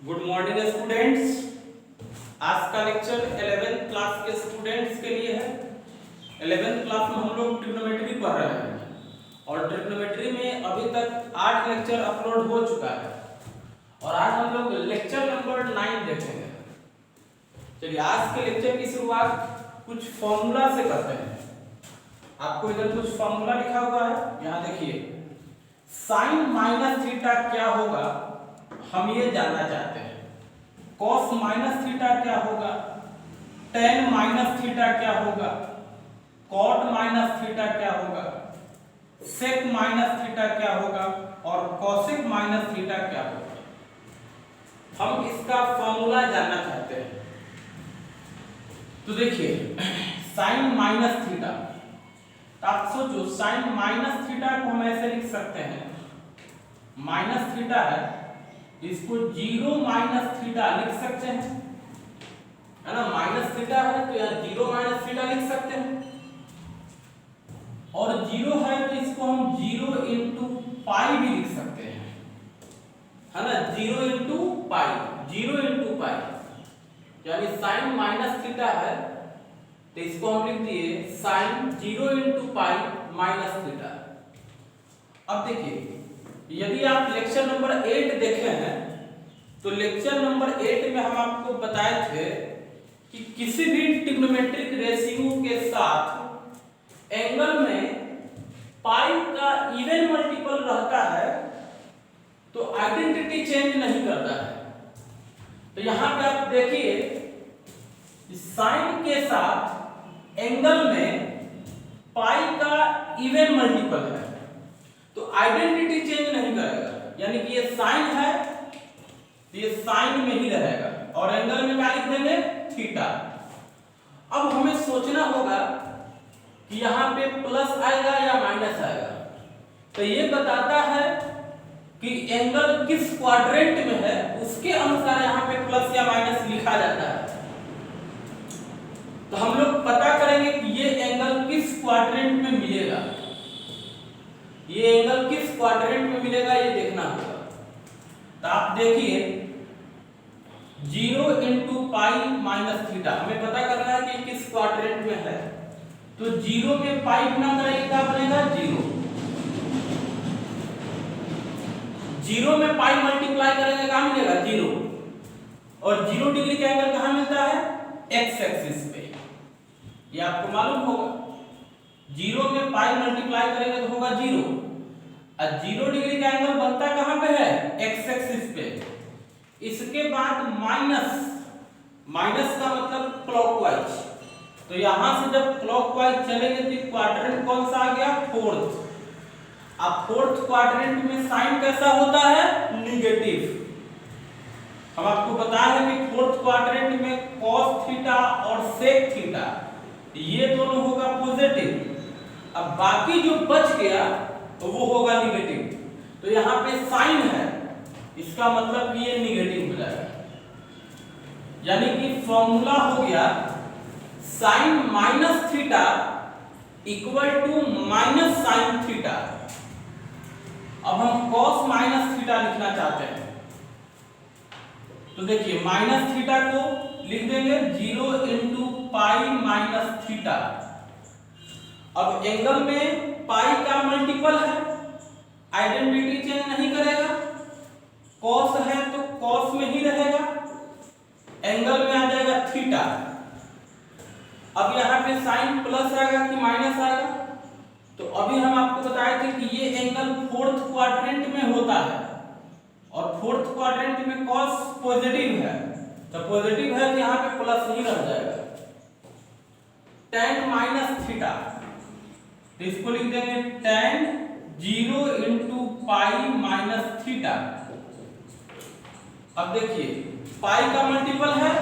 Good morning students. आज का lecture 11th class के स्टूडेंट्स के लिए है। 11th क्लास में हम लोग ट्रिग्नोमेट्री पढ़ रहे हैं और ट्रिग्नोमेट्री में अभी तक 8 लेक्चर अपलोड हो चुका है और आज हम लोग लेक्चर नंबर 9 देखेंगे। चलिए आज के लेक्चर की शुरुआत कुछ फॉर्मूला से करते हैं। आपको इधर कुछ फॉर्मूला लिखा हुआ है, यहाँ देखिए। साइन माइनस थीटा क्या होगा हम ये जानना चाहते हैं। कॉस माइनस थीटा क्या होगा, टेन माइनस थीटा क्या होगा, कॉट माइनस थीटा क्या होगा, सेक माइनस थीटा क्या होगा और कॉसेक माइनस थीटा क्या होगा। हम इसका फॉर्मूला जानना चाहते हैं। तो देखिए साइन माइनस थीटा, तो आप सोचो साइन माइनस थीटा को हम ऐसे लिख सकते हैं, माइनस थीटा है इसको जीरो माइनस थीटा लिख सकते हैं, है ना। माइनस थीटा है तो यहाँ जीरो माइनस थीटा लिख सकते हैं और जीरो है तो इसको हम जीरो इंटू पाई भी लिख सकते हैं, है ना। जीरो इंटू पाई, जीरो इंटू पाई यानी साइन माइनस थीटा है तो इसको हम लिख दिए sine zero into pi minus theta. अब देखिए यदि आप लेक्चर नंबर 8 देखे हैं तो लेक्चर नंबर 8 में हम आपको बताए थे कि किसी भी ट्रिग्नोमेट्रिक रेशियो के साथ एंगल में पाई का इवन मल्टीपल रहता है तो आइडेंटिटी चेंज नहीं करता है। तो यहां पे आप देखिए साइन के साथ एंगल में पाई का इवन मल्टीपल है तो आइडेंटिटी चेंज नहीं करेगा, यानी कि ये साइन है तो ये साइन में ही रहेगा और एंगल में क्या लिख देंगे, थीटा। अब हमें सोचना होगा कि यहाँ पे प्लस आएगा या माइनस आएगा। तो ये बताता है कि एंगल किस क्वाड्रेंट में है उसके अनुसार यहाँ पे प्लस या माइनस लिखा जाता है। तो हम लोग पता करेंगे कि ये एंगल किस क्वाड्रेंट में मिलेगा, ये एंगल किस क्वाड्रेंट में मिलेगा ये देखना होगा। तो आप देखिए zero into pi minus theta हमें पता करना है कि किस क्वाड्रेंट में है। तो जीरो में पाई गुना करेंगे क्या बनेगा, जीरो। जीरो में पाई मल्टीप्लाई करेंगे क्या मिलेगा, जीरो। और जीरो डिग्री का एंगल कहां मिलता है, एक्स एक्सिस पे, ये आपको मालूम होगा। जीरो में पाई मल्टीप्लाई करेंगे तो होगा जीरो और जीरो डिग्री का एंगल बनता कहां पे है, एक्स एक्सिस पे। इसके बाद माइनस, माइनस का मतलब क्लॉकवाइज। तो यहां से जब क्लॉकवाइज चलेंगे तो क्वाड्रेंट कौन सा आ गया, फोर्थ। अब फोर्थ क्वाड्रेंट में साइन कैसा होता है, निगेटिव। हम आपको बताया है कि फोर्थ क्वाड्रेंट में कॉस थीटा और सेक थीटा ये दोनों होगा पॉजिटिव। अब बाकी जो बच गया तो वो होगा निगेटिव। तो यहाँ पे साइन है इसका मतलब कि ये निगेटिव हो जाएगा, यानी कि फॉर्मूला हो गया sine minus theta equal to minus sine theta. अब हम कॉस माइनस थीटा लिखना चाहते हैं तो देखिए माइनस थीटा को लिख देंगे zero into pi minus theta. अब एंगल में पाई का मल्टीपल है, आइडेंटिटी चेंज नहीं करेगा। कॉस है तो कॉस में ही रहेगा, एंगल में आ जाएगा थीटा। अब यहाँ पे साइन प्लस आएगा कि माइनस आएगा, तो अभी हम आपको बताए थे कि ये एंगल फोर्थ क्वाड्रेंट में होता है और फोर्थ क्वाड्रेंट में कॉस पॉजिटिव है, तो पॉजिटिव है तो यहाँ पे प्लस ही रह जाएगा। टेन माइनस थीटा तो इसको लिख देंगे ten zero into pi minus theta. अब देखिए पाई का मल्टीपल है,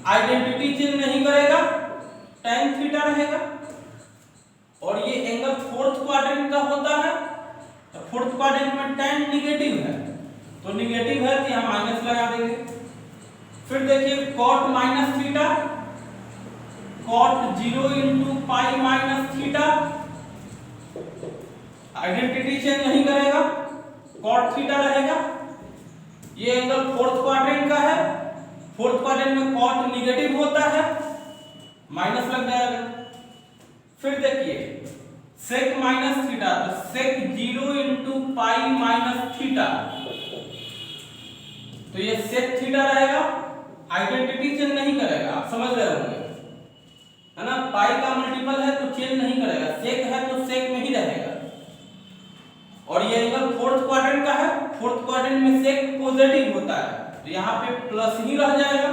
आइडेंटिटी चेंज नहीं करेगा, टेन थीटा रहेगा और ये एंगल फोर्थ क्वाड्रेंट का होता है। तो फोर्थ क्वाड्रेंट में टेन निगेटिव है तो निगेटिव है तो यहां माइनस लगा देंगे। फिर देखिए cot minus theta, cot zero into pi minus theta, identity change नहीं करेगा, कॉट थीटा रहेगा। ये एंगल फोर्थ क्वाड्रेंट का है, फोर्थ क्वाड्रेंट में कॉट निगेटिव होता है, माइनस लग जाएगा। फिर देखिए सेक माइनस थीटा, तो सेक 0 इंटू पाई माइनस थीटा, तो ये सेक थीटा रहेगा, आइडेंटिटी चेंज नहीं करेगा, आप समझ रहे होंगे है ना। पाई का मल्टीपल है तो चेंज नहीं करेगा, सेक है तो सेक में ही रहेगा। और ये एंगल फोर्थ क्वाड्रेंट का है, फोर्थ क्वाड्रेंट में सेक पॉजिटिव होता है, तो यहाँ पे प्लस ही रह जाएगा।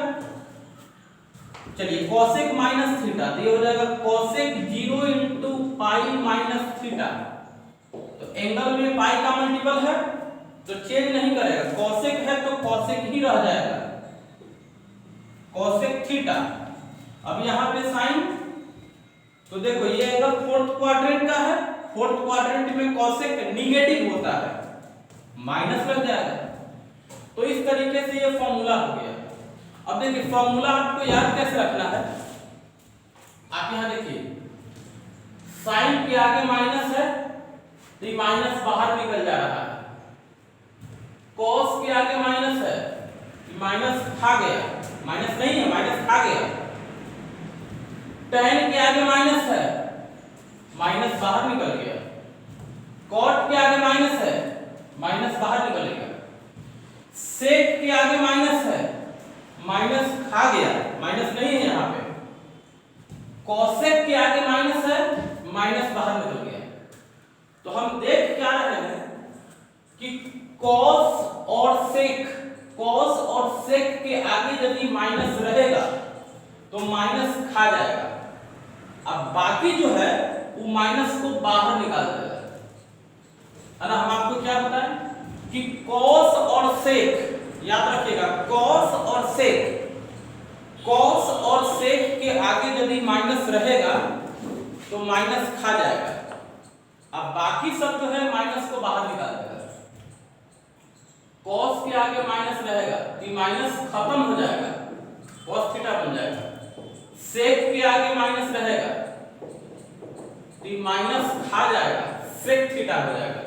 चलिए कोसेक माइनस थीटा, तो ये हो जाएगा cosec 0 into pi minus theta, तो एंगल में पाई का मल्टीपल है तो चेंज नहीं करेगा, कोसेक है तो कोसेक ही रह जाएगा, कोसेक थीटा। अब यहाँ पे साइन, तो देखो ये एंगल फोर्थ क्वाड्रेंट का है, फोर्थ क्वाड्रेंट में कोसेक निगेटिव होता है, माइनस लग जाएगा। तो इस तरीके से ये फॉर्मूला हो गया। अब देखिए फॉर्मूला आपको याद कैसे रखना है, आप यहाँ देखिए साइन के आगे माइनस है तो ये माइनस बाहर निकल जा रहा है, कॉस के आगे माइनस है, माइनस खा गया, माइनस नहीं है माइनस खा गया, tan के आगे माइनस है, माइनस बाहर निकल गया, कॉट के आगे माइनस है, माइनस बाहर निकलेगा, सेक के आगे माइनस है, माइनस खा गया, माइनस नहीं है यहाँ पे, कॉसेक के आगे माइनस है, माइनस बाहर निकल गया। तो हम देख क्या रहे हैं कि कॉस और सेक, कॉस और सेक के आगे यदि माइनस रहेगा तो माइनस खा जाएगा, अब बाकी जो है वो माइनस को बाहर निकाल देगा, है ना। हम आपको क्या बताएं कि कॉस और सेक, याद रखिएगा कॉस और सेक, कॉस और सेक के आगे यदि माइनस रहेगा तो माइनस खा जाएगा, अब बाकी सब जो है माइनस को बाहर निकाल देगा। कॉस के आगे माइनस रहेगा तो माइनस खत्म हो जाएगा, कॉस थीटा बन जाएगा, सेक के आगे माइनस रहेगा तो माइनस खा जाएगा, सेक थीटा हो जाएगा।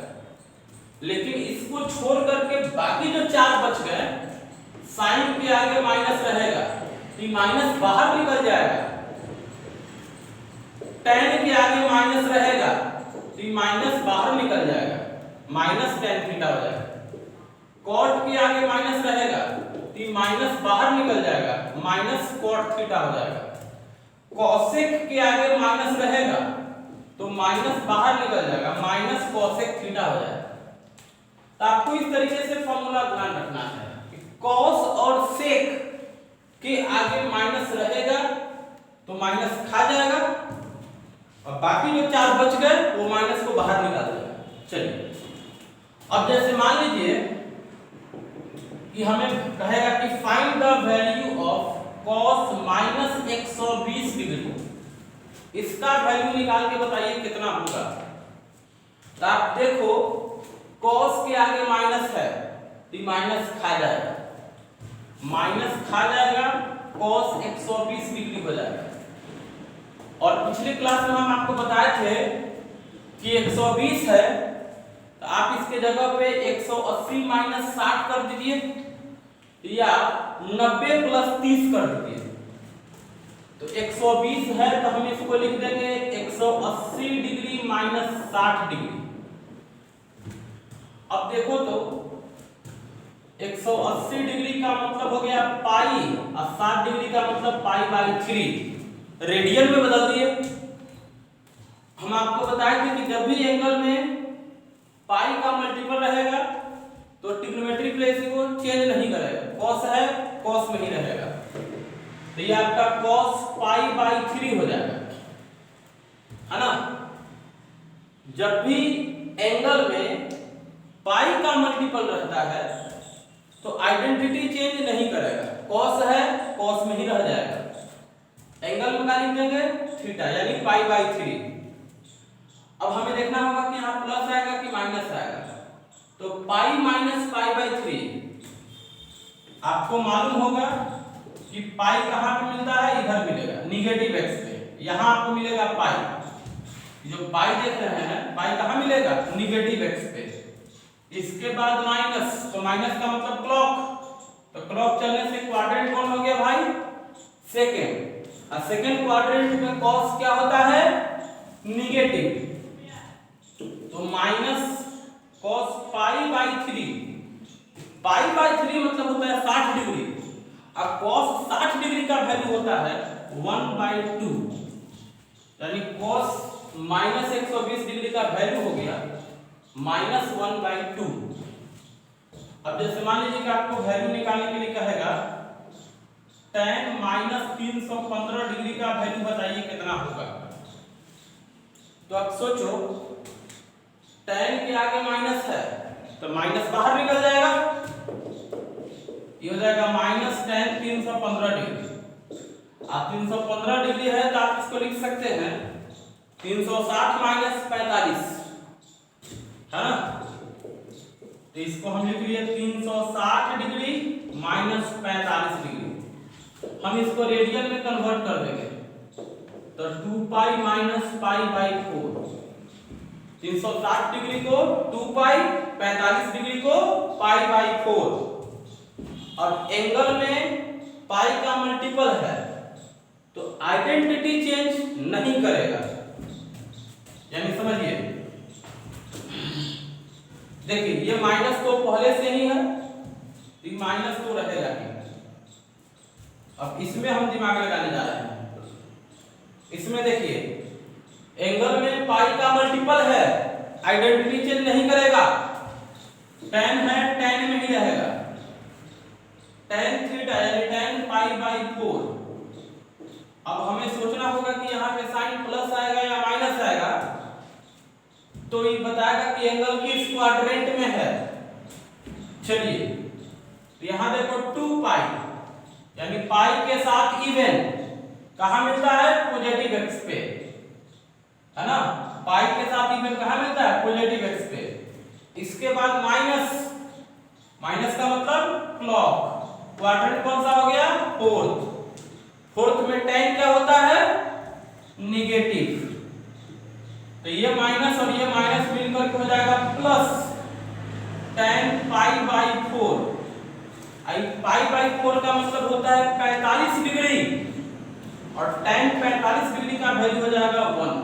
लेकिन इसको छोड़ करके बाकी जो चार बच गए, साइन के आगे माइनस रहेगा तो माइनस बाहर निकल जाएगा, tan के आगे माइनस रहेगा तो माइनस बाहर निकल जाएगा, माइनस tan थीटा हो जाएगा, कॉट के आगे माइनस रहेगा तो माइनस बाहर निकल जाएगा, माइनस कॉट थीटा हो जाएगा, कॉसेक के आगे माइनस रहेगा तो माइनस बाहर निकल जाएगा, माइनस कॉसेक थीटा हो जाएगा। तो आपको इस तरीके से फॉर्मूला ध्यान रखना है कि कॉस और सेक के आगे माइनस रहेगा तो माइनस खा जाएगा और बाकी जो चार बच गए वो माइनस को बाहर निकाल देगा। चलिए अब जैसे मान लीजिए कि हमें कहेगा कि find the value of cos minus 120 degree, इसका वैल्यू निकाल के बताइए कितना होगा। तो आप देखो cos के आगे माइनस है तो माइनस खा जाएगा, माइनस खा जाएगा, cos 120 डिग्री हो जाएगा। और पिछली क्लास में हम आपको बताए थे कि 120 है तो आप इसके जगह पे 180 माइनस 60 कर दीजिए या 90 प्लस 30 कर दीजिए। तो 120 है तो हम इसको लिख देंगे 180 डिग्री माइनस 60 डिग्री। अब देखो तो 180 डिग्री का मतलब हो गया पाई और 60 डिग्री का मतलब पाई बाई 3, रेडियन में बदल दिए। हम आपको बताए थे कि जब भी एंगल में पाई का मल्टीपल रहेगा तो ट्रिग्नोमेट्रिक रेशियो चेंज नहीं करेगा, कॉस है कॉस में ही रहेगा, तो ये आपका cos पाई बाई 3 हो जाएगा, है ना। जब भी एंगल में पाई का मल्टीपल रहता है तो आइडेंटिटी चेंज नहीं करेगा, कॉस है कॉस में ही रह जाएगा, एंगल में क्या लिख देंगे थीटा यानी पाई बाई 3। अब हमें देखना होगा कि यहाँ प्लस आएगा कि माइनस आएगा, तो पाई माइनस पाई बाई 3 आपको मालूम होगा कि पाई कहाँ पे मिलता है, इधर मिलेगा निगेटिव एक्स पे, यहाँ आपको मिलेगा पाई, जो पाई देख रहे हैं पाई कहाँ मिलेगा निगेटिव एक्स पे, इसके बाद माइनस, तो माइनस का मतलब क्लॉक, तो क्लॉक चलने से क्वाड्रेंट कौन हो गया भाई, सेकेंड। और सेकेंड क्वाड्रेंट में कॉस क्या होता है, निगेटिव, तो minus cos pi by 3, pi by 3 मतलब होता है 60 डिग्री, और कॉस 60 डिग्री का वैल्यू होता है 1/2, यानी कॉस माइनस 120 डिग्री का वैल्यू हो गया माइनस 1/2। अब जैसे मान लीजिए कि आपको वैल्यू निकालने के लिए कहेगा tan माइनस 315 डिग्री का वैल्यू बताइए कितना होगा, तो आप सोचो tan के आगे माइनस है तो माइनस बाहर निकल जाएगा, ये हो जाएगा माइनस tan 315 डिग्री। आप 315 डिग्री है तो आप इसको लिख सकते हैं 360 माइनस 45, है ना, तो इसको हम लिख लिए 360 डिग्री माइनस 45 डिग्री। हम इसको रेडियन में कन्वर्ट कर देंगे, तो 2 pi minus pi by 4, 360 degree को 2 पाई, 45 डिग्री को पाई बाई 4। और एंगल में पाई का मल्टीपल है तो आइडेंटिटी चेंज नहीं करेगा, यानी समझिए, देखिए ये माइनस तो पहले से ही है, तो माइनस तो रहेगा ही। अब इसमें हम दिमाग लगाने जा रहे हैं, इसमें देखिए एंगल में पाई का मल्टीपल है, आइडेंटिटी चेंज नहीं करेगा, tan है tan में ही रहेगा, tan थीटा यानी tan पाई बाई 4। अब हमें सोचना होगा कि यहाँ पे साइन प्लस आएगा या माइनस आएगा, तो ये बताएगा कि एंगल किस क्वाड्रेंट में है। चलिए तो यहाँ देखो 2 पाई यानी पाई के साथ इवन कहाँ मिलता है, पॉजिटिव एक्स पे, है ना, पाई के साथ इवन कहाँ मिलता है, पॉजिटिव एक्स पे। इसके बाद माइनस, माइनस का मतलब क्लॉक, क्वाड्रेंट कौन सा हो गया, फोर्थ, फोर्थ में tan क्या होता है, निगेटिव, तो ये माइनस और ये माइनस मिलकर के हो जाएगा plus tan pi by 4। Pi by 4 का मतलब होता है 45 डिग्री, और tan 45 डिग्री का वैल्यू हो जाएगा 1,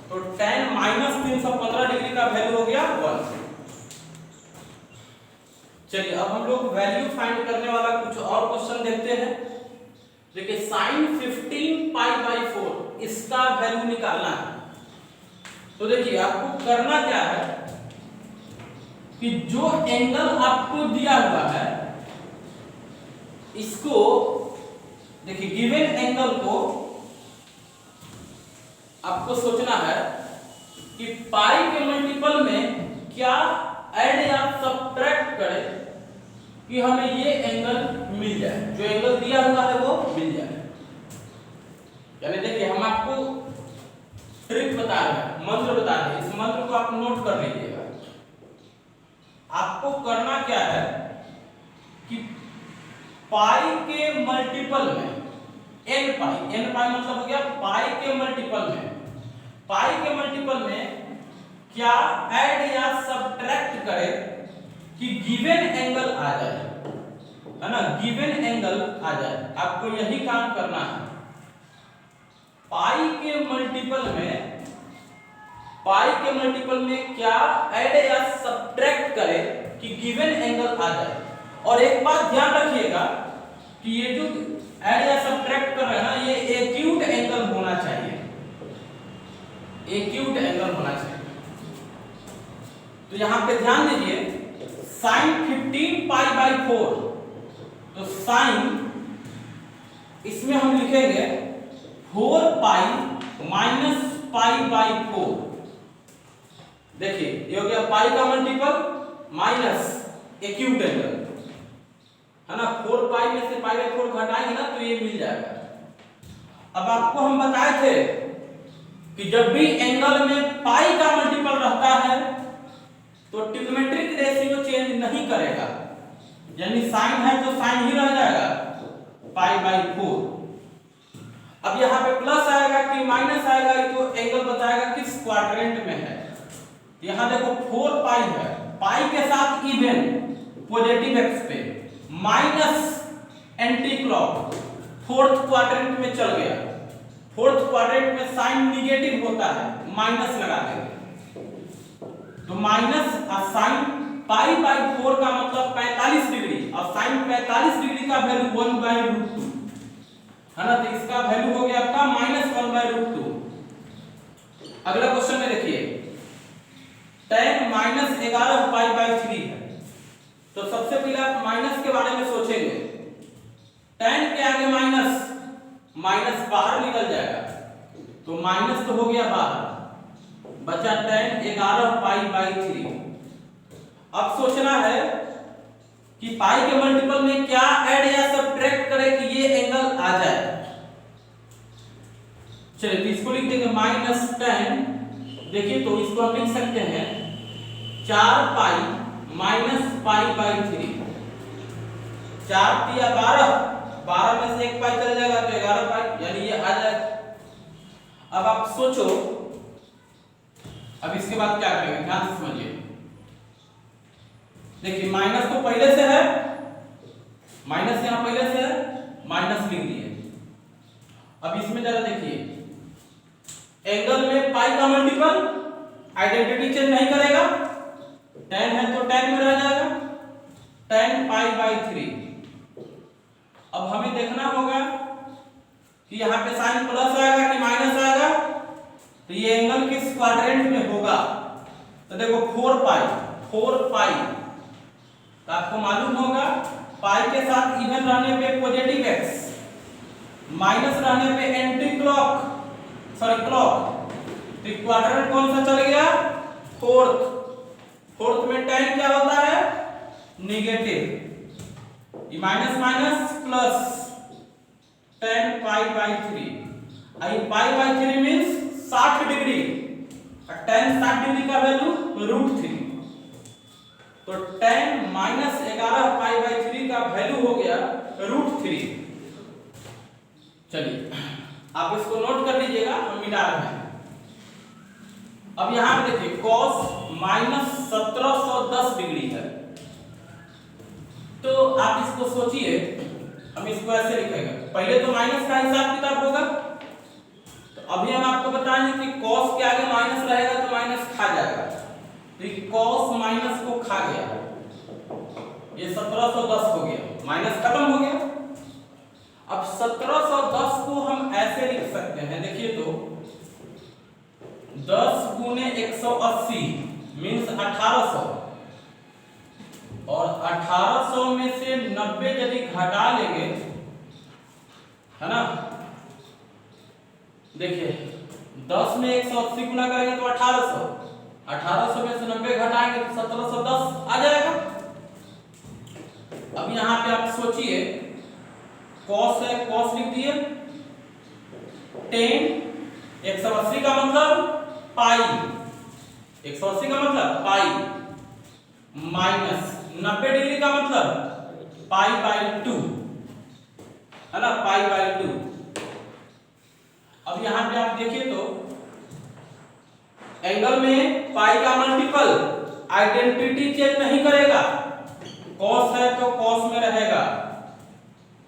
तो tan माइनस 315 डिग्री का वैल्यू हो गया 1। चलिए अब हम लोग वैल्यू फाइंड करने वाला कुछ और क्वेश्चन देखते हैं। देखिए sin 15 पाई बाई 4 इसका वैल्यू निकालना है, तो देखिए आपको करना क्या है कि जो एंगल आपको दिया हुआ है इसको देखिए, गिवन एंगल को आपको सोचना है कि पाई के मल्टीपल में क्या ऐड या सब्ट्रैक्ट करें कि हमें ये एंगल मिल जाए, जो एंगल दिया हुआ है वो मिल जाए। यानी देखिए हम आपको ट्रिक बता रहे हैं, मंत्र बता रहे हैं, इस मंत्र को आप नोट कर लीजिएगा। आपको करना क्या है कि पाई के मल्टीपल में n पाई मतलब हो गया पाई के मल्टीपल में, पाई के मल्टीपल में क्या ऐड या सब्ट्रैक्ट करें कि गिवन एंगल आ जाए, है ना, गिवन एंगल आ जाए। आपको यही काम करना है, पाई के मल्टीपल में क्या ऐड या सब्ट्रैक्ट करें कि गिवन एंगल आ जाए। और एक बात ध्यान रखिएगा कि ये जो ऐड या सब्ट्रैक्ट कर रहे हैं ना, ये एक्यूट एंगल होना चाहिए, एक्यूट एंगल होना चाहिए। तो यहां पे ध्यान दीजिए, sin 15 पाई बाई 4, तो sin इसमें हम लिखेंगे 4 पाई माइनस पाई बाई 4। देखिए ये हो गया पाई का मल्टीपल माइनस एक्यूट एंगल, है ना, 4 पाई में से पाई बाई 4 घटाएंगे ना तो ये मिल जाएगा। अब आपको हम बताए थे कि जब भी एंगल में पाई का मल्टीपल रहता है तो ट्रिग्नोमेट्रिक रेशियो चेंज नहीं करेगा, यानी साइन है तो साइन ही रह जाएगा पाई बाई 4। अब यहाँ पे प्लस आएगा कि माइनस आएगा, तो एंगल बताएगा किस क्वाड्रेंट में है। यहाँ देखो 4 पाई है पाई के साथ इवन पॉजिटिव एक्स पे minus anti clock fourth quadrant में चल गया। फोर्थ क्वाड्रेंट में साइन निगेटिव होता है, माइनस लगा देंगे तो माइनस साइन पाई बाई 4 का मतलब 45 डिग्री और साइन 45 डिग्री का वैल्यू 1/√2 है ना, तो इसका वैल्यू हो गया आपका -1/√2। अगला क्वेश्चन में देखिए tan -11π/3 है, तो सबसे पहले आप माइनस के बारे में सोचेंगे। tan के आगे माइनस, माइनस बाहर निकल जाएगा तो माइनस तो हो गया बाहर, बचा tan 11π/3। अब सोचना है कि पाई के मल्टीपल में क्या ऐड या सब्ट्रैक्ट करें कि ये एंगल आ जाए। चलिए तो इसको लिख देंगे -tan, देखिए तो इसको हम लिख सकते हैं 4π -π/3। 4 तिया 12, 12 में से 1 पाई चल जाएगा तो 11 पाई, यानी ये आ जाएगा। अब आप सोचो अब इसके बाद क्या करेंगे, ध्यान से समझिए। देखिए माइनस तो पहले से है, माइनस यहां पहले से है, माइनस लिख दिए। अब इसमें जरा देखिए एंगल में पाई का मल्टीपल आइडेंटिटी चेंज नहीं करेगा, tan है तो tan में रह जाएगा, tan π/3। अब हमें देखना होगा कि यहाँ पे साइन प्लस आएगा कि माइनस आएगा, तो ये एंगल किस क्वाड्रेंट में होगा। तो देखो 4π, तो आपको मालूम होगा पाई के साथ इवन रहने पे पॉजिटिव एक्स, माइनस रहने पे एंटी क्लॉक क्लॉक, तो क्वाड्रेंट कौन सा चल गया, फोर्थ। फोर्थ में tan क्या होता है, नेगेटिव, ये माइनस माइनस प्लस tan π/3। आई π/3 मींस 60 डिग्री और tan 60 डिग्री का वैल्यू √3, तो tan -11π/3 का वैल्यू हो गया √3। चलिए आप इसको नोट कर लीजिएगा, हम मिटा रहे हैं। अब यहां पे देखिए cos -1710 डिग्री है, तो आप इसको सोचिए, हम इसको ऐसे लिखेंगे। पहले तो माइनस का हिसाब किताब होगा, तो अभी हम आपको बताएंगे कि cos के आगे माइनस रहेगा तो माइनस खा जाएगा, तो ये cos माइनस को खा गया, ये 1710 हो गया, माइनस खत्म हो गया। अब 1710 को हम ऐसे लिख सकते हैं, देखिए तो 10 गुने 180 मींस 1800, और 1800 में से 90 यदि घटा लेंगे, है ना, देखिए 10 में 180 गुना करेंगे तो 1800, 1800 में से 90 घटाएंगे तो 1710 आ जाएगा। अब यहां पे आप सोचिए cos है, cos लिख दिए, tan 180 का मतलब पाई, 180 का मतलब पाई, माइनस 90 डिग्री का मतलब π/2, है ना, π/2। अब यहां पे आप देखिए तो एंगल में पाई का मल्टीपल आइडेंटिटी चेंज नहीं करेगा, cos है तो cos में रहेगा,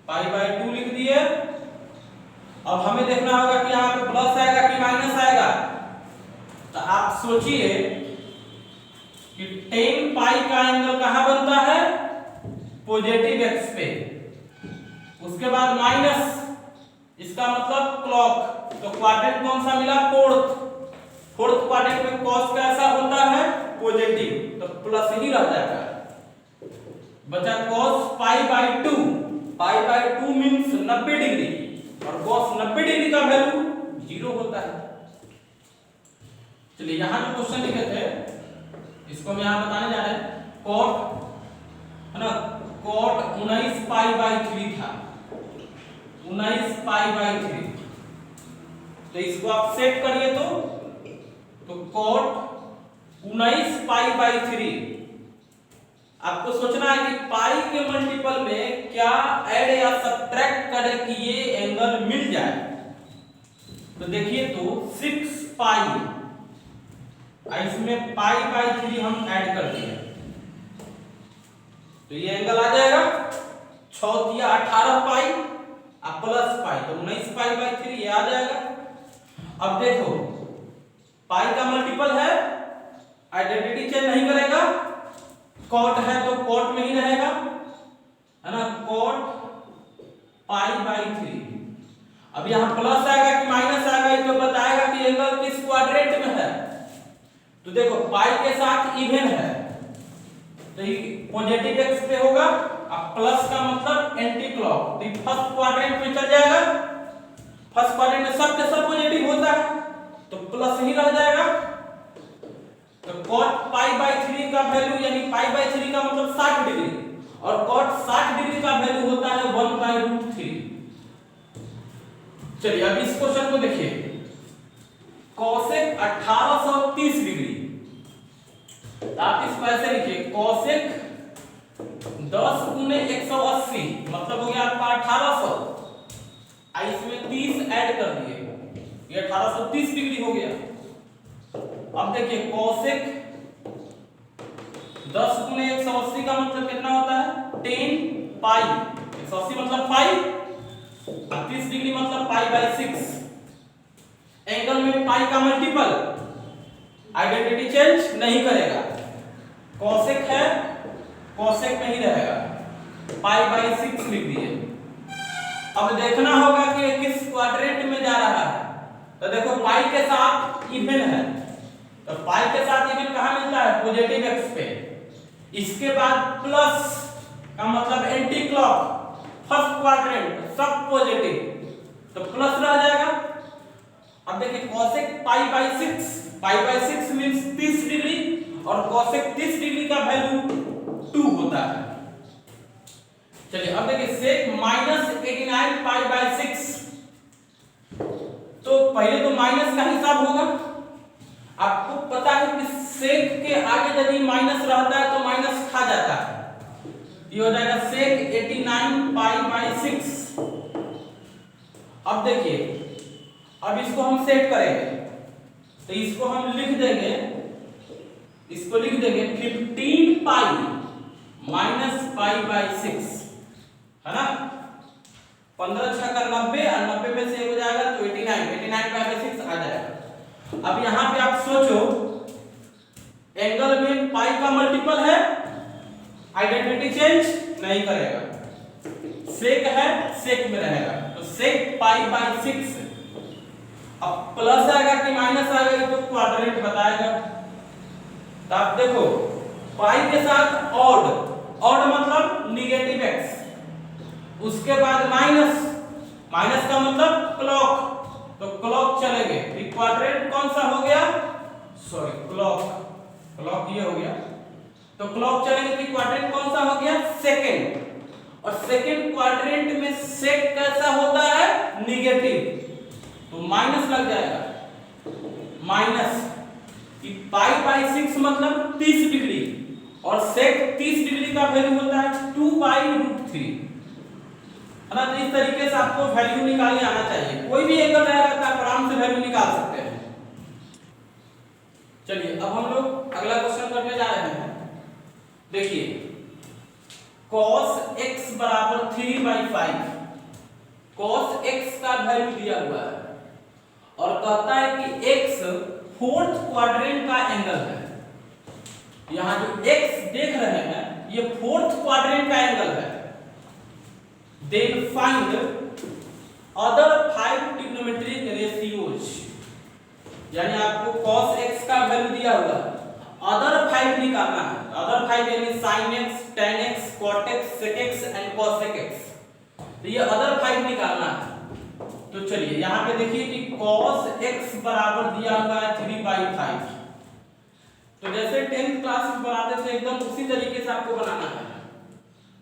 π/2 लिख दिए। अब हमें देखना होगा कि यहाँ पे प्लस आएगा कि माइनस आएगा, तो आप सोचिए कि tan पाई का एंगल कहां बनता है, पॉजिटिव एक्स पे, उसके बाद माइनस, इसका मतलब क्लॉक, तो क्वाड्रेंट कौन सा मिला, फोर्थ। फोर्थ क्वाड्रेंट में cos कैसा होता है, पॉजिटिव, तो प्लस ही रह जाएगा, बचा cos π/2, π/2 मींस 90 डिग्री, और cos 90 डिग्री का वैल्यू 0 होता है। चलिए यहां जो क्वेश्चन लिखे थे इसको हम यहां बताने जा रहे हैं, cot, है ना, cot 19π/3 था, 19π/3, तो इसको आप सेट करिए तो cot 19π/3। आपको सोचना है कि पाई के मल्टीपल में क्या ऐड या सब्ट्रैक्ट करें कि ये एंगल मिल जाए। तो देखिए तो 6 पाई, इसमें π/3 हम ऐड कर दिए, तो ये एंगल आ जाएगा 6 या 18 पाई और प्लस पाई, तो 19 पाई बाई 3 ये आ जाएगा। अब देखो पाई का मल्टीपल है, आइडेंटिटी चेंज नहीं करेगा, कॉट है तो कॉट में ही रहेगा, है ना, कॉट पाई बाई 3। अब यहाँ प्लस आएगा कि माइनस आएगा ये तो बताएगा कि एंगल किस क्वाड्रेंट में है। तो देखो पाई के साथ इवन है तो ये पॉजिटिव एक्स पे होगा, अब प्लस का मतलब एंटी क्लॉक, तो फर्स्ट क्वाड्रेंट में चल जाएगा। फर्स्ट क्वाड्रेंट में सब के सब पॉजिटिव होता है तो प्लस ही रह जाएगा। तो cot पाई बाई 3 का वैल्यू यानी पाई बाई 3 का मतलब 60 डिग्री और cot 60 डिग्री का वैल्यू होता है 1/√3। चलिए अब इस क्वेश्चन को देखिए, cosec 1830 डिग्री, तो आप इसको ऐसे लिखिए cosec 10 गुने 180 मतलब हो गया आपका 1800, इसमें 30 ऐड कर दिए, ये 1830 डिग्री हो गया। अब देखिए cosec 10 गुने 180 का मतलब कितना होता है 10 पाई, 180 मतलब पाई, 30 डिग्री मतलब पाई बाई 6। एंगल में पाई का मल्टीपल, आइडेंटिटी चेंज नहीं करेगा, cosec है cosec में ही रहेगा, पाई बाई 6 लिख दिए। अब देखना होगा कि किस क्वाड्रेंट में जा रहा है, तो देखो पाई के साथ इवन है, तो पाई के साथ इवन कहां मिलता है पॉजिटिव एक्स पे, इसके बाद प्लस का मतलब एंटी क्लॉक, फर्स्ट क्वाड्रेंट सब पॉजिटिव तो प्लस रह जाएगा। अब देखिए cosec pi by 6, pi by 6 means 30 degree और cosec 30 डिग्री का वैल्यू 2 होता है। चलिए अब देखिए sec -89 पाई बाई 6, तो पहले तो माइनस का हिसाब होगा, आपको पता है कि sec के आगे यदि माइनस रहता है तो माइनस खा जाता है, ये हो जाएगा sec 89 पाई बाई 6। अब देखिए अब इसको हम सेट करेंगे तो इसको हम लिख देंगे, इसको लिख देंगे 15 पाई माइनस पाई बाई 6, है ना, 15 6 का 90 और 90 में से हो जाएगा तो 89 पाई बाई 6 आ जाएगा। अब यहां पे आप सोचो एंगल में पाई का मल्टीपल है, आइडेंटिटी चेंज नहीं करेगा, सेक है सेक में रहेगा, तो सेक पाई बाई 6। अब प्लस आएगा कि माइनस आएगा ये तो क्वाड्रेंट बताएगा। तो आप देखो पाई के साथ ऑड, ऑड मतलब निगेटिव एक्स, उसके बाद माइनस, माइनस का मतलब क्लॉक, तो क्लॉक चलेंगे, क्वाड्रेंट कौन सा हो गया, सॉरी क्लॉक, क्लॉक ये हो गया, तो क्लॉक चलेंगे तो क्वाड्रेंट कौन सा हो गया सेकंड, और सेकंड क्वाड्रेंट में सेक कैसा होता है निगेटिव, तो माइनस लग जाएगा, माइनस कि पाई बाई 6 मतलब 30 डिग्री और सेक 30 डिग्री का वैल्यू होता है 2/√3, है ना। तो इस तरीके से आपको वैल्यू निकालने आना चाहिए, कोई भी एंगल रहेगा तो आप आराम से वैल्यू निकाल सकते हैं। चलिए अब हम लोग अगला क्वेश्चन करने जा रहे हैं। देखिए cos x बराबर 3/5, cos x का वैल्यू दिया हुआ है और कहता है कि x फोर्थ क्वाड्रेंट का एंगल है। यहां जो x देख रहे हैं ये फोर्थ क्वाड्रेंट का एंगल है। Then find other 5 trigonometric ratios, यानी आपको cos x का वैल्यू दिया हुआ है, अदर 5 निकालना है, अदर 5 यानी sin x, tan x, cot x, sec x and cosec x, तो ये अदर 5 निकालना है। तो चलिए यहाँ पे देखिए कि cos x बराबर दिया हुआ है 3/5, तो जैसे 10th क्लास में बनाते थे एकदम उसी तरीके से आपको बनाना है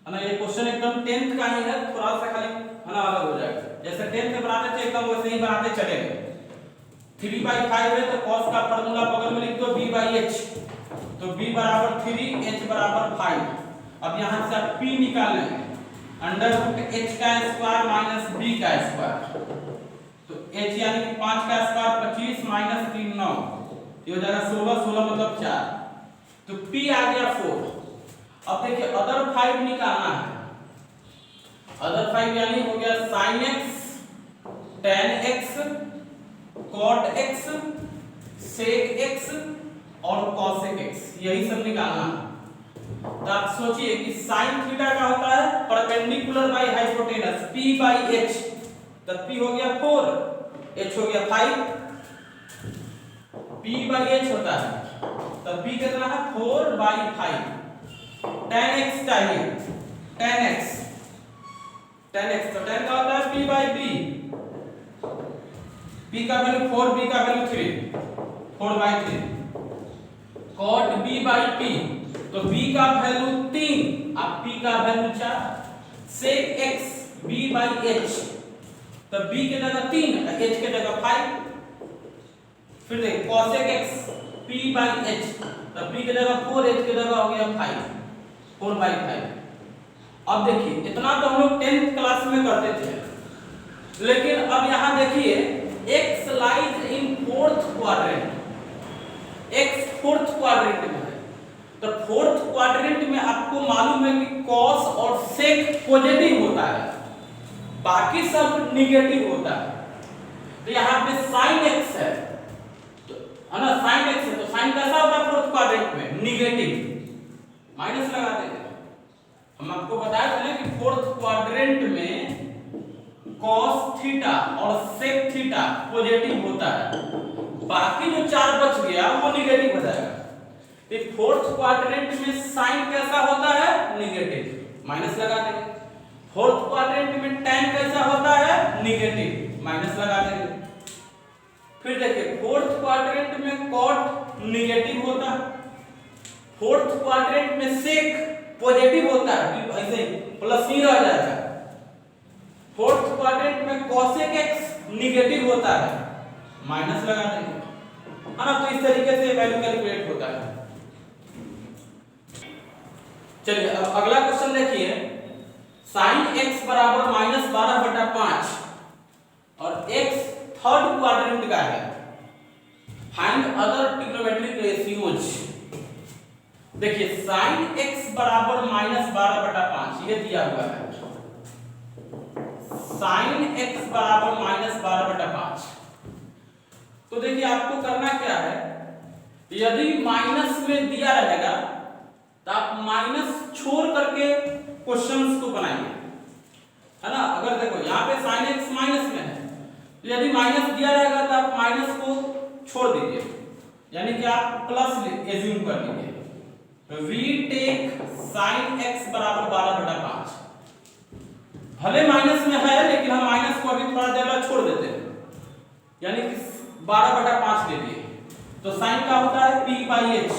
ना। ये क्वेश्चन एकदम 10th का ही है, थोड़ा सा खाली है ना अलग हो जाएगा, जैसे 10th में बनाते थे एकदम वैसे ही बनाते चलेंगे। 3/5 है तो cos का फार्मूला बगल में लिख दो b/h, तो b बराबर 3, h बराबर 5। अब यहाँ से आप p निकाल लेंगे, √h का स्क्वायर माइनस b का स्क्वायर, तो h यानी कि 5 का स्क्वायर 25 माइनस 3 9, ये हो जाएगा 16, 16 मतलब 4, तो p आ गया 4। अब देखिए अदर 5 निकालना है। अदर 5 यानी हो गया sin x, tan x, cot x, sec x और cosec x, यही सब निकालना है। तो आप सोचिए कि sin थीटा का होता है perpendicular by hypotenuse p by h, तब p हो गया 4, h हो गया 5, p बाई h होता है तब p कितना है 4 बाई 5। tan x चाहिए, tan x तो tan का होता है p बाई b, p का वैल्यू 4, b का value 3, 4 by 3। cot b by p तो b का वैल्यू 3 और p का value 4। sec x b by h तो b के जगह 3 और h के जगह 5। फिर देख cosec x p by h तो p के जगह 4, h के जगह हो गया 5, 4 बाई 5। अब देखिए इतना तो हम लोग 10th क्लास में करते थे, लेकिन अब यहां देखिए x lies in fourth quadrant, x fourth quadrant में है। तो फोर्थ क्वाड्रेंट में आपको मालूम है कि cos और sec पॉजिटिव होता है, बाकी सब निगेटिव होता है। तो यहाँ पे sin x है, तो है ना sin x है, तो sin कैसा होता है फोर्थ क्वाड्रेंट में? निगेटिव, माइनस लगा देंगे। हम आपको बताए थे कि फोर्थ क्वाड्रेंट में cos थीटा और sec थीटा पॉजिटिव होता है, बाकी जो 4 बच गया वो निगेटिव हो जाएगा। तो फोर्थ क्वाड्रेंट में sin कैसा होता है? निगेटिव, माइनस लगा देंगे। फोर्थ क्वाड्रेंट में tan कैसा होता है? निगेटिव, माइनस लगा देंगे। फिर देखिए फोर्थ क्वाड्रेंट में cot निगेटिव होता है, फोर्थ क्वाड्रेंट में sec पॉजिटिव होता है, ऐसे प्लस ही रह जाएगा। फोर्थ क्वाड्रेंट में cosec x निगेटिव होता है, माइनस लगा देंगे, है ना। तो इस तरीके से वैल्यू कैलकुलेट होता है। चलिए अब अगला क्वेश्चन देखिए, sin x बराबर -12/5 और x थर्ड क्वाड्रेंट का है, फाइंड अदर ट्रिग्नोमेट्रिक रेशियोज। देखिए sin x बराबर -12/5 ये दिया हुआ है, sin x बराबर -12/5। तो देखिए आपको करना क्या है, यदि माइनस में दिया रहेगा तो आप माइनस छोड़ करके क्वेश्चंस को बनाइए, है ना। अगर देखो यहाँ पे sin x माइनस में है, तो यदि माइनस दिया रहेगा तो आप माइनस को छोड़ दीजिए, यानी कि आप प्लस एज्यूम कर लीजिए। we take sin x बराबर 12/5, भले माइनस में है लेकिन हम माइनस को अभी थोड़ा देर बाद छोड़ देते हैं, यानी कि 12/5 ले लिए। तो sin का होता है p बाई h,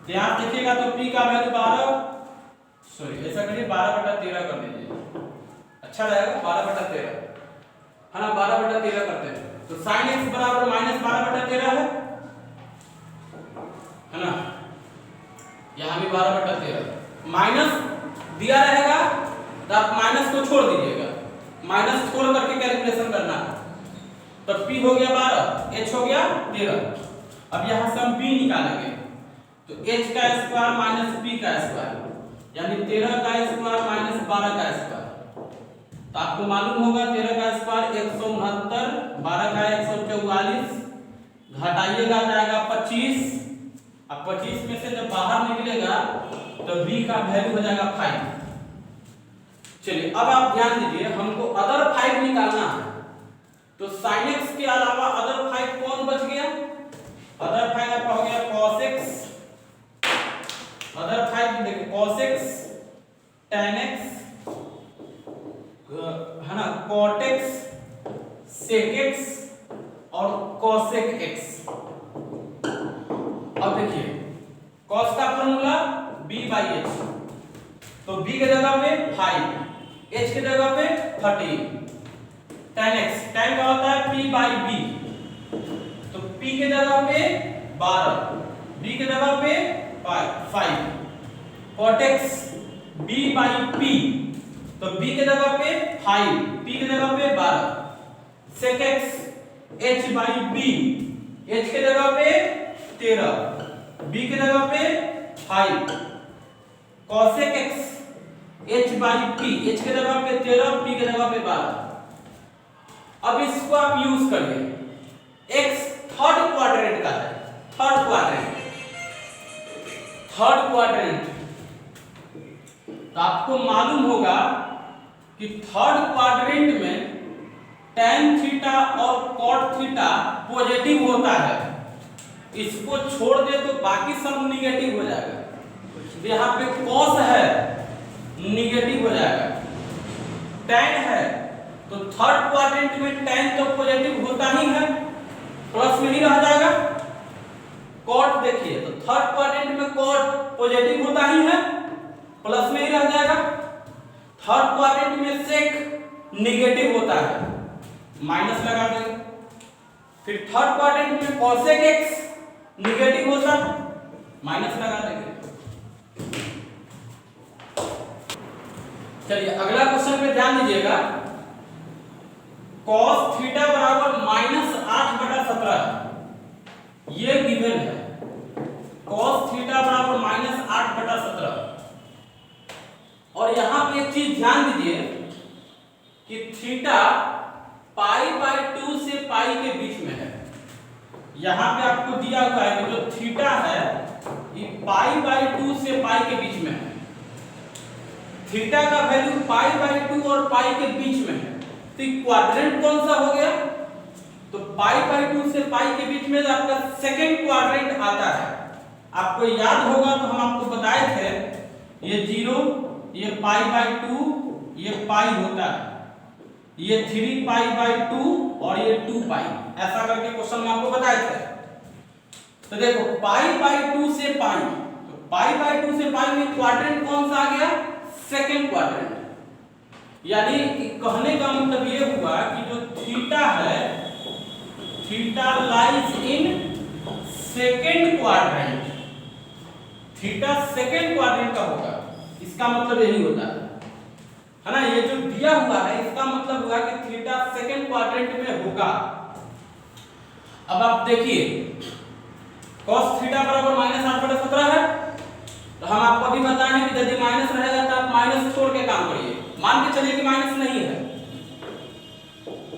ध्यान देखिएगा तो p का वैल्यू ऐसा करिए 12/13 कर दीजिए, अच्छा रहेगा 12/13, है ना। 12/13 करते हैं तो sin x बराबर -12/13 है ना। यहाँ भी 12/13 माइनस दिया रहेगा तो आप माइनस को छोड़ दीजिएगा, माइनस छोड़ करके कैलकुलेशन करना है। तो p हो गया 12, h हो गया 13। अब यहाँ से हम p निकालेंगे, तो h का स्क्वायर माइनस p का स्क्वायर, यानी 13 का स्क्वायर माइनस 12 का स्क्वायर। तो आपको मालूम होगा 13 का स्क्वायर 169, 12 का 144, घटाइएगा जाएगा 25। अब 25 में से जब बाहर निकलेगा तो b का वैल्यू हो जाएगा 5। चलिए अब आप ध्यान दीजिए, हमको अदर 5 निकालना है, तो sin x के अलावा अदर 5 कौन बच गया? अदर 5 आपका हो गया cos x, अदर 5 देखिए cos x, tan x, है ना, cot x, sec x और cosec x। अब देखिए cos का फॉर्मूला b बाई h, तो b के जगह पे 5, h के जगह पे 13, tan x, tan का होता है p बाई b, तो p के जगह पे 12, b के जगह पे 5, cot x b by p, तो b के जगह पे 5, p के जगह पे 12, sec x h by b, h के जगह पे 13, b के जगह पे 5, cosec x h by p, h के जगह पे 13, p के जगह पे 12। अब इसको आप यूज करिए। x थर्ड क्वाड्रेंट का है, थर्ड क्वाड्रेंट। तो आपको मालूम होगा कि थर्ड क्वाड्रेंट में tan थीटा और cot थीटा पॉजिटिव होता है। इसको छोड़ दे तो बाकी सब निगेटिव हो जाएगा। यहाँ पे cos है, निगेटिव हो जाएगा। tan है तो थर्ड क्वाड्रेंट में tan तो पॉजिटिव होता ही है, प्लस में ही रह जाएगा। cot देखिए तो थर्ड क्वाड्रेंट में cot पॉजिटिव होता ही है, प्लस में ही रह जाएगा। थर्ड क्वाड्रेंट में sec निगेटिव होता है, माइनस लगा देंगे। फिर थर्ड क्वाड्रेंट में cosec x निगेटिव होता है, माइनस लगा देंगे। चलिए अगला क्वेश्चन पे ध्यान दीजिएगा। cos थीटा बराबर -8/17 ये गिवन है। cos थीटा बराबर -8/17। और यहां पे एक चीज ध्यान दीजिए कि थीटा π/2 से पाई के बीच में है। यहां पे आपको दिया हुआ है कि जो थीटा है ये π/2 से पाई के बीच में है। थीटा का वैल्यू π/2 और पाई के बीच में है। तो क्वाड्रेंट कौन सा हो गया? तो π/2 से पाई के बीच में आपका सेकंड क्वाड्रेंट आता है। आपको याद होगा तो हम आपको बताए थे ये 0, ये π/2, ये पाई होता है, ये 3π/2 और ये 2π, ऐसा करके क्वेश्चन में आपको बताए थे। तो देखो π/2 से पाई, तो π/2 से पाई में क्वाड्रेंट कौन सा आ गया? Second quadrant. यानी कहने का मतलब ये हुआ कि जो थीटा है, theta lies in second quadrant. Theta second quadrant का होगा, इसका मतलब यही होता है ना। ये जो दिया हुआ है इसका मतलब हुआ कि थीटा सेकंड क्वाड्रेंट में होगा। अब आप देखिए cos थीटा बराबर -8/17 है। तो हम आपको अभी बताए हैं कि यदि माइनस रहेगा तो आप माइनस छोड़ के काम करिए। मान के चलिए कि माइनस नहीं है,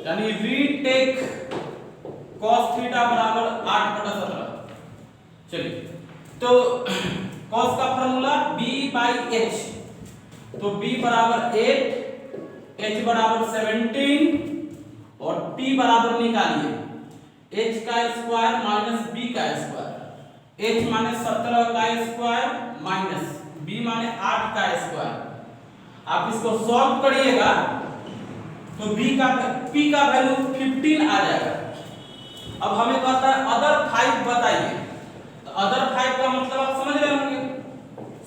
यानी वी टेक cos थीटा बराबर 8/17। चलिए तो cos का फार्मूला b/h, तो b बराबर 8, h बराबर 17 और p बराबर निकालिए h का स्क्वायर माइनस b का स्क्वायर। h माने 17 का स्क्वायर माइनस b माने 8 का स्क्वायर। आप इसको सॉल्व करिएगा तो p का वैल्यू 15 आ जाएगा। अब हमें कहता है अदर 5 बताइए। तो अदर 5 का मतलब आप समझ रहे होंगे,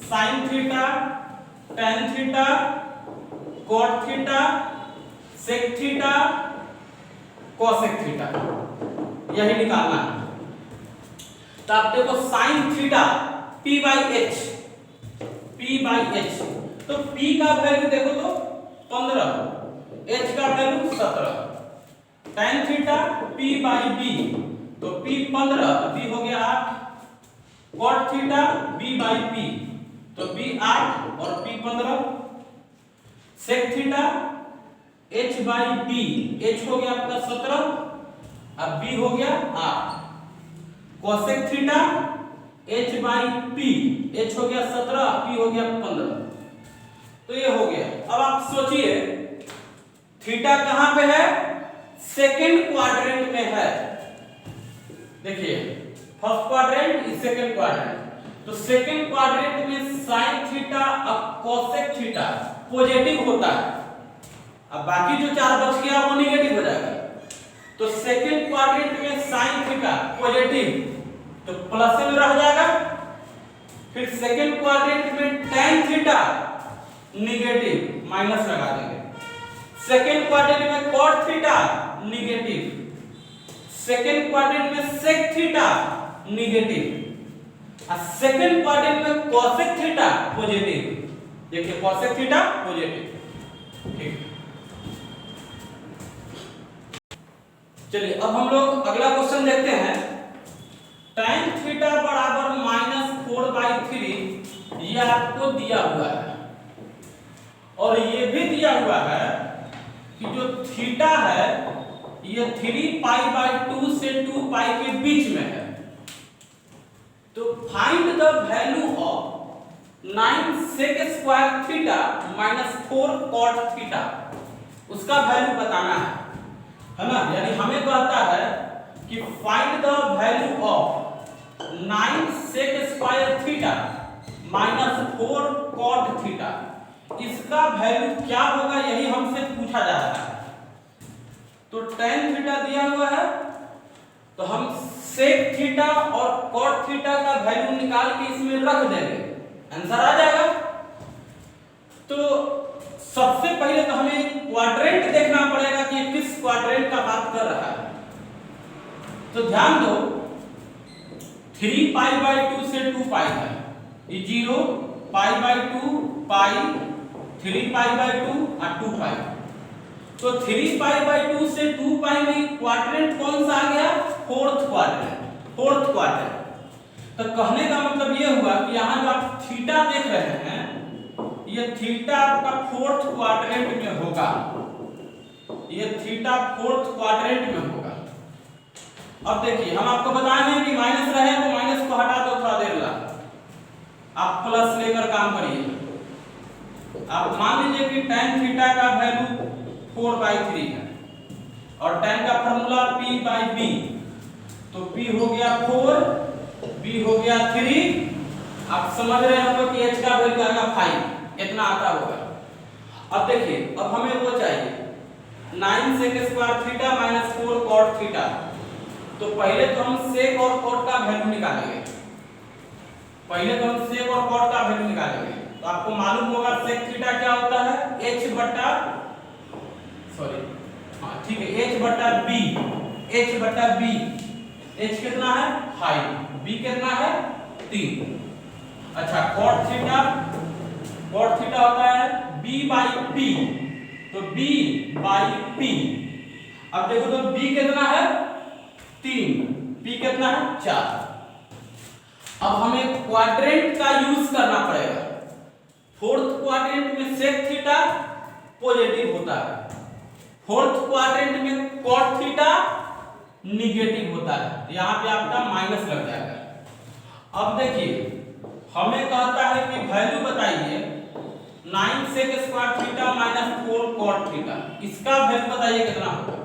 sin theta, tan theta, cot theta, sec theta, cosec theta, यही निकालना है। तो आप देखो sin थीटा p/h, तो p का वैल्यू देखो तो 15, h का वैल्यू 17, tan थीटा p/b, तो p 15 तो b हो गया 8, cot थीटा b/p, तो b 8 और p 15, sec theta h/b, h हो गया आपका 17, अब b हो गया 8, cosec थीटा h/p, h हो गया 17, p हो गया 15। तो ये हो गया। अब आप सोचिए थीटा कहां पे है? सेकंड क्वाड्रेंट में है। देखिए फर्स्ट क्वाड्रेंट इस सेकंड क्वाड्रेंट, तो सेकंड क्वाड्रेंट में sin थीटा और cosec थीटा पॉजिटिव होता है। अब बाकी जो 4 बच गया वो निगेटिव हो जाएगा। तो सेकंड क्वाड्रेंट में sin थीटा पॉजिटिव तो प्लस में रह जाएगा। फिर सेकंड क्वाड्रेंट में tan थीटा निगेटिव, माइनस लगा देंगे। सेकंड क्वाड्रेंट में cot theta negative, second quadrant में sec थीटा निगेटिव और सेकंड क्वाड्रेंट में cosec थीटा पॉजिटिव। देखिए cosec थीटा पॉजिटिव। ठीक, चलिए अब हम लोग अगला क्वेश्चन देखते हैं। tan थीटा बराबर -4/3 ये आपको दिया हुआ है और ये भी दिया हुआ है कि जो थीटा है ये 3π/2 से 2π के बीच में है। तो find the value of 9 sec square theta minus 4 cot theta, उसका वैल्यू बताना है ना। यानी हमें कहता है कि find the value of 9 sec square theta minus 4 cot theta, इसका वैल्यू क्या होगा यही हमसे पूछा जा रहा है। तो tan थीटा दिया हुआ है तो हम sec थीटा और cot थीटा का वैल्यू निकाल के इसमें रख देंगे, आंसर आ जाएगा। तो सबसे पहले तो हमें क्वाड्रेंट देखना पड़ेगा कि किस क्वाड्रेंट का बात कर रहा है। तो ध्यान दो 3π/2 से 2π है, ये 0 π/2 π 3π/2 और 2π। तो 3π/2 से 2π में क्वाड्रेंट कौन सा आ गया? Fourth quadrant. तो कहने का मतलब ये हुआ कि यहाँ जो आप थीटा देख रहे हैं ये थीटा आपका फोर्थ क्वाड्रेंट में होगा, ये थीटा फोर्थ क्वाड्रेंट में होगा। अब देखिए हम आपको बताए हैं कि माइनस रहे तो माइनस को हटा दो थोड़ा देर ला, आप प्लस लेकर काम करिए। आप मान लीजिए कि tan थीटा का वैल्यू 4/3 है और tan का फार्मूला p/b, तो p हो गया 4, b हो गया 3। आप समझ रहे हो कि h का वैल्यू आएगा 5, इतना आता होगा। अब देखिए अब हमें वो चाहिए 9 sec square theta minus 4 cot theta. तो पहले तो हम sec और cot का वैल्यू निकालेंगे, तो आपको मालूम होगा sec थीटा क्या होता है, h बटा b। h कितना है 5, b कितना है 3। अच्छा cot थीटा होता है b/p, तो b/p। अब देखो तो b कितना है 3, p कितना है 4। अब हमें क्वाड्रेंट का यूज करना पड़ेगा। फोर्थ क्वाड्रेंट में sec थीटा पॉजिटिव होता है, फोर्थ क्वाड्रेंट में cot थीटा निगेटिव होता है, यहाँ पे आपका माइनस लग जाएगा। अब देखिए हमें कहता है कि वैल्यू बताइए 9 sec square theta minus 4 cot theta, इसका वैल्यू बताइए कितना होगा।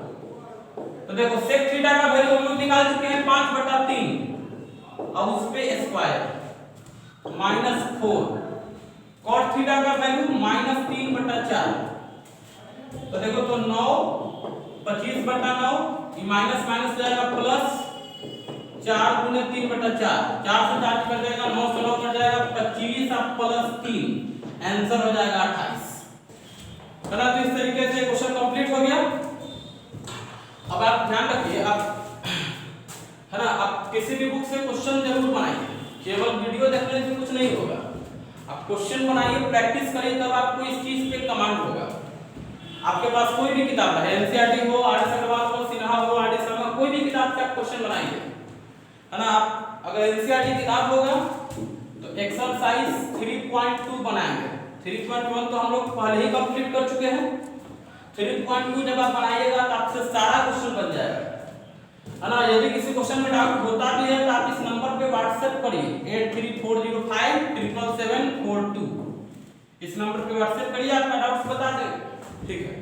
तो देखो sec थीटा का वैल्यू हम लोग निकाल चुके हैं 5/3, अब उस पे स्क्वायर माइनस 4, cot थीटा का वैल्यू -3/4। तो देखो तो 9 25/9, ये माइनस माइनस जाएगा प्लस 4 × 3/4, 4 से 4 कट जाएगा, 9 से 9 कट जाएगा, 25 और प्लस 3, आंसर हो जाएगा 28। है ना। तो इस तरीके से क्वेश्चन कंप्लीट हो गया। अब आप ध्यान रखिए, आप है ना, आप किसी भी बुक से क्वेश्चन जरूर बनाइए, केवल वीडियो देखने से कुछ नहीं होगा। आप क्वेश्चन बनाइए, प्रैक्टिस करिए, तब आपको इस चीज पे कमांड होगा। आपके पास कोई भी किताब है, एनसीईआरटी हो, आर.एस. अग्रवाल हो, सिन्हा हो, आर.डी. शर्मा, कोई भी किताब से आप क्वेश्चन बनाइए, है ना। आप अगर एनसीईआरटी किताब होगा तो एक्सरसाइज 3.2 बनाएंगे। 3.1 तो हम लोग पहले ही कंप्लीट कर चुके हैं। 3.2 जब आप बनाइएगा तो आपसे सारा क्वेश्चन बन जाएगा, है ना। यदि किसी क्वेश्चन में डाउट होता भी है तो आप इस नंबर पे व्हाट्सएप करिए 8340577742, इस नंबर पे व्हाट्सएप करिए, आपका डाउट्स बता देंगे, ठीक है।